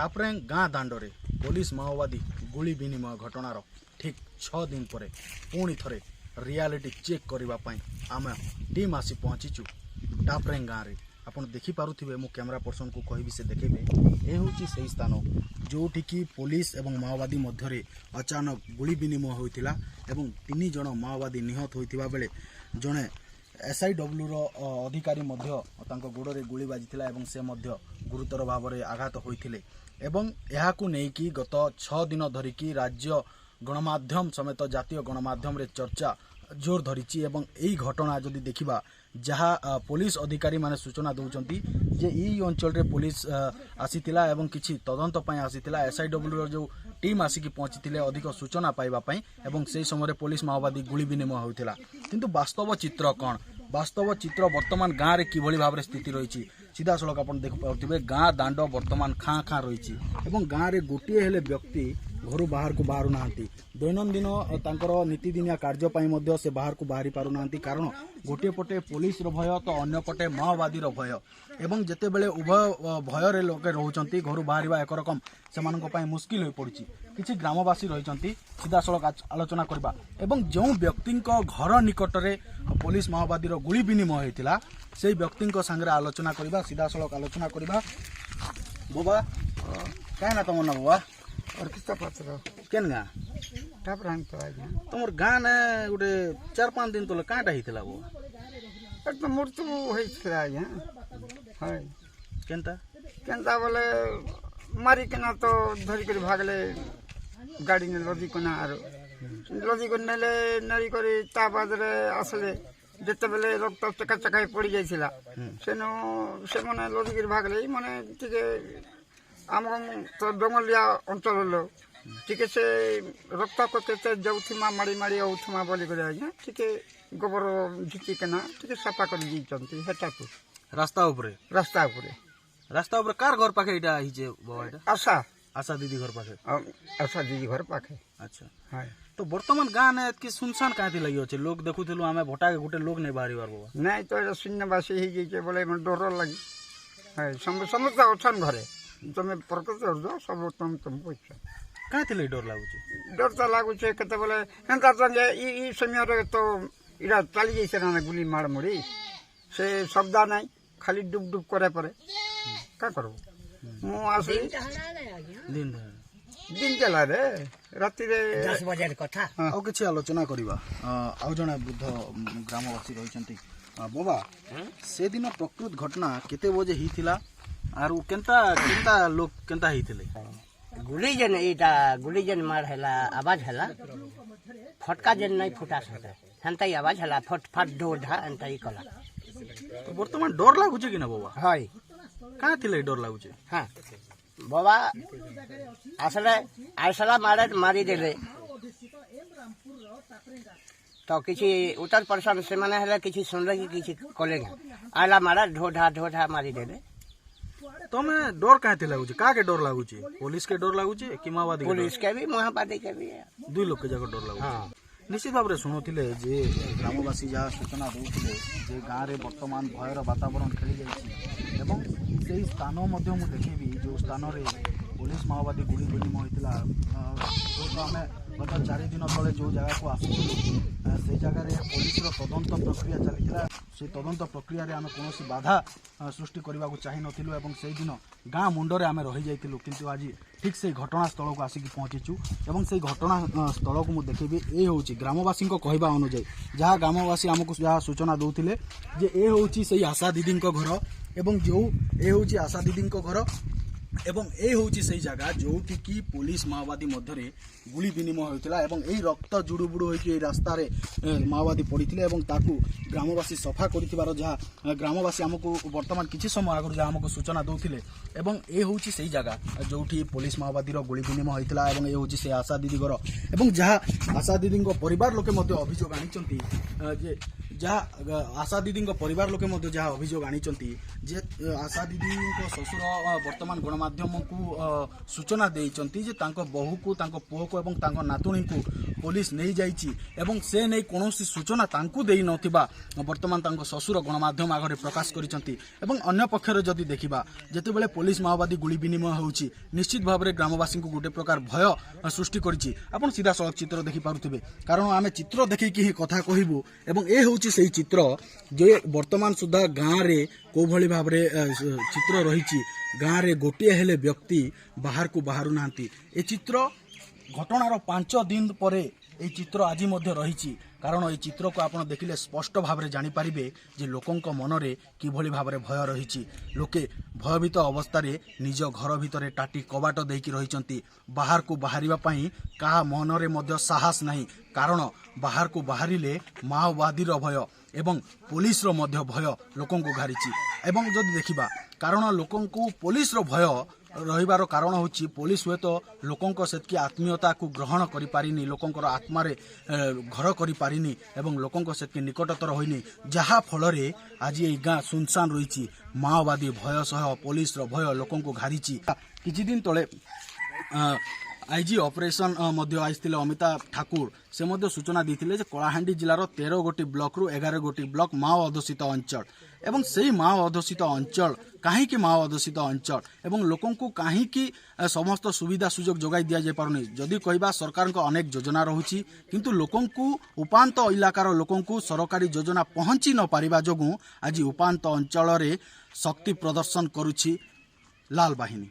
टापरेंग गाँ दांडरे पुलिस माओवादी गुली विनिमय घटनार ठीक 6 दिन पर पुणी थे रियालिटी चेक करने आम टीम आसी पहुँचीचु टापरेंग गाँव में। आपड़ देखिपे मो कैमरा पर्सन को कहि से देखेबे हूँ से स्थान जोटिकी पुलिस एवं माओवादी मध्य अचानक गुली विनिमय होता एवं 3 जन माओवादी निहत होता बेले जड़े SIW अधिकारी गोड़े गुली बाजी एवं से गुरुतर भाव में आघात होते एवं यहाकू नेकी गत 6 दिन धरिकी राज्य गणमाध्यम समेत जातीय गणमाध्यम रे चर्चा जोर धरी एवं यही घटना जदि देखा जहाँ पुलिस अधिकारी माने सूचना दौरान जे ई अंचल रे पुलिस आसीतिला एवं किछि तदंत पई आसीतिला SIW जो टीम आसिकी पहुंची अधिक सूचना पाइबापी एवं से समय पुलिस माओवादी गुली विनिमय होता किंतु वास्तव चित्र कौन वास्तव चित्र वर्तमान गाँव में किभली भाव में स्थिति रही सीधा सड़क आप देख पारे गाँ दांड वर्तमान खाँ खाँ रही गाँव में गोटे हेले व्यक्ति घर बाहर को बाहर ना दैनंदिन नीतिदिनिया कार्य से बाहर को बाहरी पारु ना कारण गोटे पटे पुलिस भय तो अन्य पटे माओवादी भय एवं जिते बड़े उभय भय रे लोके रोचंती घर बाहर एक रकम से मुस्किल हो पड़ी किसी ग्रामवासी रही सीधा सड़क आलोचना करबा एवं जो व्यक्ति घर निकट में पुलिस माओवादी गुली विनिमय होता से व्यक्ति सांगे आलोचना करबा सीधा सड़क आलोचना करबा। बाबा क्या ना तुम ना बाबा केन गाँ तुम गाँ ने गोटे 4-5 दिन तले काँटा होता वो एक मृत्यु होता आज्ञा है केनता केनता बोले मारिकिना तो धरिक भागले गाड़ी ने लदी कोना आरो लदी को नेले नरी करी ता बादरे आसले जेते बेले रक्त चका चका पड़ी जाइছিলা सेनो से माने लदी कर भागले माने टिके आम तो डंगलिया अंचल लो टिके से रक्त को केते जाउथमा मारी मारी औथमा बोली करे आज्ञा टिके गोबर झिटी केना टिके सफा कर दीचंती हेटा को रास्ता ऊपर कार घर पाखे इटा हिजे बाबा इटा आशा दीदी घर पाखे आशा दीदी घर पाखे। अच्छा हां तो वर्तमान गाँ ने एतकी सुनसान काहे लगी अछि लोग देखुथिलु आमे भोटा के गोटे लोग नै बाहरी बार बाबा नहीं तो एटा शून्यवासी ही जे बोले मन डर लगी है समस्त अछन घरे तमे प्रकृति अर्ज सब तुम पूछ काहे लगी डर तो लागु छे कते बोले एंता संगे ई समय रे तो इरा चली जैसे ना गुली मार मुड़ी से शब्द नहीं खाली डुब डुब करे पड़े क्या करो मु आसी दिन चला रे राति रे 10 बजे कथा आ किछि आलोचना करबा आ जने बुद्ध ग्रामवासी रहिसंती बाबा से दिन प्रकृत घटना केते बजे हिथिला आरु केनता लोग केनता हिथिले गुली जन मार हैला आवाज हैला फटका जन नहीं फुटा सकता हंता ही आवाज हैला फट फट ढोल ढा हंता ही कला तो वर्तमान डर लागुचे कि ना बाबा हाय का थिले डर लागुचे हां बाबा आसला मारी देले तो किसी उत्तर प्रश्न से माने हैला किसी सुनले कि किसी कलेगा आला मारा ढोढा मारी देले तमे डर काहे लागुचे का के डर लागुचे पुलिस के डर लागुचे कि माओवादी पुलिस के भी महापादी के भी दुई लोग के जगह डर लागुचे। हां निश्चित भाव में शुणुले जे ग्रामवासी जहाँ सूचना दूसरे जे गाँव में वर्तमान भयर वातावरण खेली जाइए स्थान देखेबी जो स्थान में पुलिस माओवादी गुली विनिमय होता तो आम गत 4 दिन तले जो जगह को आसुलु से जगह पुलिस तदंत प्रक्रिया चलता से तदंत प्रक्रिया आम कौन बाधा सृष्टि करने को चाह नथिलु एवं से दिन गाँ मुंडरे आम रही जाइलु किंतु आज ठीक से घटनास्थल को आसिक पहुँचीचु एवं से घटनास्थल को मुझे देखेबी ये हूँ ग्रामवासी कहवा अनुଯାयी जहाँ ग्रामवासी आमको जहाँ सूचना दौले जे ये हूँ से आशा दीदी घर एवं जो ये हूँ आशा दीदी घर एवं ये हूँ से जगह जोटिकी पुलिस माओवादी मध्य गुली विनिमय होता एवं यही रक्त जुड़ुबुड़ हो रास्तार माओवादी पड़ी ग्रामवासी सफा कर जहाँ ग्रामवासी आमको वर्तमान किसी समय आगुरी जहाँ आमको सूचना दौले एवं ये हूँ से जगह जोठी पुलिस माओवादी गुली विनिमय होता है ये हूँ से आशा दीदी घर एवं जहाँ आशा दीदी परिवार लोके अभियोग आनी जहाँ आशा दीदी परिवार लोके मध्य जहाँ अभियोग आनिचंती जे आशा दीदी ससुर वर्तमान गणमाध्यम को सूचना देइचंती जे तांको बहु को तांको पुओ को एवं तांको नातुणी को पुलिस नहीं जाइची एवं से नहीं कोनोसी सूचना तांको देई नथिबा वर्तमान तांको ससुर गणमाध्यम आगरे प्रकाश करिसंती एवं अन्य पक्षरे जदि देखिबा जेते बेले पुलिस माओवादी गुली विनिमय होउची निश्चित भाव में ग्रामवासी को गोटे प्रकार भय सृष्टि करिची आपण सीधा सड़क चित्र देखि पारुथिबे कारण आमे चित्र देखिकी ही कथा कहिबु एवं ए होउची सेही चित्र जे वर्तमान सुधा गाँ रे को भली भाव रे चित्र रहिची गाँ रे गोटे हेले व्यक्ति बाहर को बाहरु नांती ए चित्र घटनार 5 दिन परे ए चित्र आज मध्य रहिची कारण ए चित्र को आपण देखिले स्पष्ट भाव में जानी पारिबे जे लोकंक मनरे किभली भाव में भय रहिची लोके भयभीत अवस्था रे निज घर भितरे टाटी कबाट देकी रहिचंती बाहर को बाहरिबा पई का मनरे मध्य साहस नहीं कारण बाहर को बाहरिले माओवादी रो भय एवं पुलिस रो मध्य भय लोकंक घारिची एवं जदि देखिबा कारण लोकंक पुलिस रो भय रहिबार कारण होची पुलिस हुए तो लोकंक सेतकी आत्मीयता को ग्रहण करि पारिनी लोकंकर आत्मा रे घर करि पारिनी एवं लोकंक सेतकी निकटतर होइनी जहा फल रे आज ए गाँ सुनसान रहिची माओवादी भय सह पुलिस रो भय लोकंक घारिची किछि दिन तळे आईजी ऑपरेशन मध्य आइथिले अमिताभ ठाकुर से मध्य सूचना देथिले जे कलाहांडी जिलार 13 गोटी ब्लॉक रु 11 गोटी ब्लॉक माओ अधोषित अंचल एवं सेही माओ अधोषित अंचल काहीकि माओ अधोषित अंचल एवं लोकं को काहीकि समस्त सुविधा सुजोग जोगाई दिया जाय पारुनी जदि कहबा सरकार को अनेक योजना रहुची किंतु लोकं को उपांत इलाकार लोकं को सरकारी योजना पहुंची न पारिबा जोगु आज उपांत अंचल रे शक्ति प्रदर्शन करूची लाल बाहिनी।